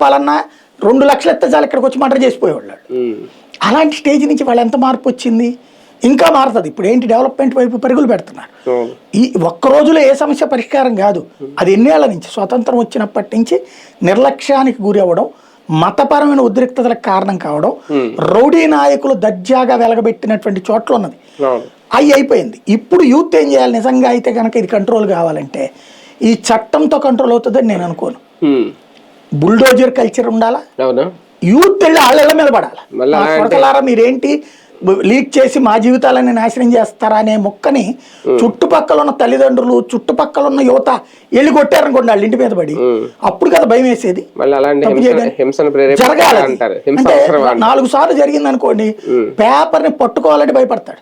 చెప్పాలన్నా 2 లక్షలు ఎత్తే చాలు ఇక్కడికి వచ్చి మర్డర్ చేసిపోయేవాళ్ళు. అలాంటి స్టేజ్ నుంచి వాళ్ళు ఎంత మార్పు వచ్చింది, ఇంకా మారుతుంది. ఇప్పుడు ఏంటి డెవలప్మెంట్ వైపు పరుగులు పెడుతున్నారు. ఈ ఒక్క రోజులో ఏ సమస్య పరిష్కారం కాదు. అది ఎన్నేళ్ల నుంచి స్వతంత్రం వచ్చినప్పటి నుంచి నిర్లక్ష్యానికి గురి అవ్వడం, మతపరమైన ఉద్రిక్తతలకు కారణం కావడం, రౌడీ నాయకులు దర్జాగా వెలగబెట్టినటువంటి చోట్ల ఉన్నది. అవి అయిపోయింది. ఇప్పుడు యూత్ ఏం చేయాలి నిజంగా అయితే కనుక ఇది కంట్రోల్ కావాలంటే ఈ చట్టంతో కంట్రోల్ అవుతుందని నేను అనుకోను. బుల్డోజర్ కల్చర్ ఉండాలా, యూత్ వెళ్ళి వాళ్ళ మీద పడాలి. కొడకలారా మీరేంటి లీక్ చేసి మా జీవితాలని నాశనం చేస్తారా అనే మొక్కని చుట్టుపక్కల ఉన్న తల్లిదండ్రులు, చుట్టుపక్కల ఉన్న యువత వెళ్ళి కొట్టారనుకోండి వాళ్ళ ఇంటి మీద పడి, అప్పుడు కదా భయం వేసేది. జరగాలి అంటే 4 సార్లు జరిగింది అనుకోండి, పేపర్ ని పట్టుకోవాలంటే భయపడతాడు.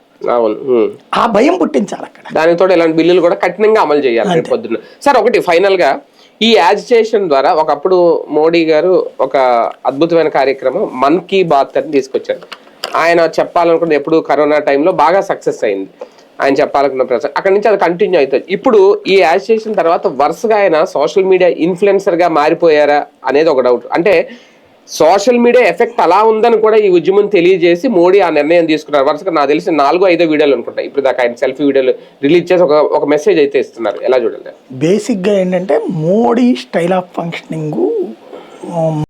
ఆ భయం పుట్టించాలి అక్కడ. దానితో ఇలాంటి బిల్లులు కూడా కఠినంగా అమలు చేయాలి పొద్దున్న. సార్ ఒకటి ఫైనల్ గా, ఈ యాజిటేషన్ ద్వారా ఒకప్పుడు మోడీ గారు ఒక అద్భుతమైన కార్యక్రమం మన్ కీ బాత్ అని తీసుకొచ్చారు. ఆయన చెప్పాలనుకున్న ఎప్పుడు కరోనా టైంలో బాగా సక్సెస్ అయింది. ఆయన చెప్పాలనుకున్న ప్రశ్న అక్కడి నుంచి అది కంటిన్యూ అవుతుంది. ఇప్పుడు ఈ యాజిటేషన్ తర్వాత వరుసగా ఆయన సోషల్ మీడియా ఇన్ఫ్లుయెన్సర్ గా మారిపోయారా అనేది ఒక డౌట్. అంటే సోషల్ మీడియా ఎఫెక్ట్ అలా ఉందని కూడా ఈ ఉద్యమం తెలియజేసి మోడీ ఆ నిర్ణయం తీసుకున్నారు. వరుసగా నాకు తెలిసి 4-5 వీడియోలు అనుకుంటా ఇప్పుడు దాకా ఆయన సెల్ఫీ వీడియోలు రిలీజ్ చేసి ఒక మెసేజ్ అయితే ఇస్తున్నారు. ఎలా చూడాలి? బేసిక్గా ఏంటంటే మోడీ స్టైల్ ఆఫ్ ఫంక్షనింగ్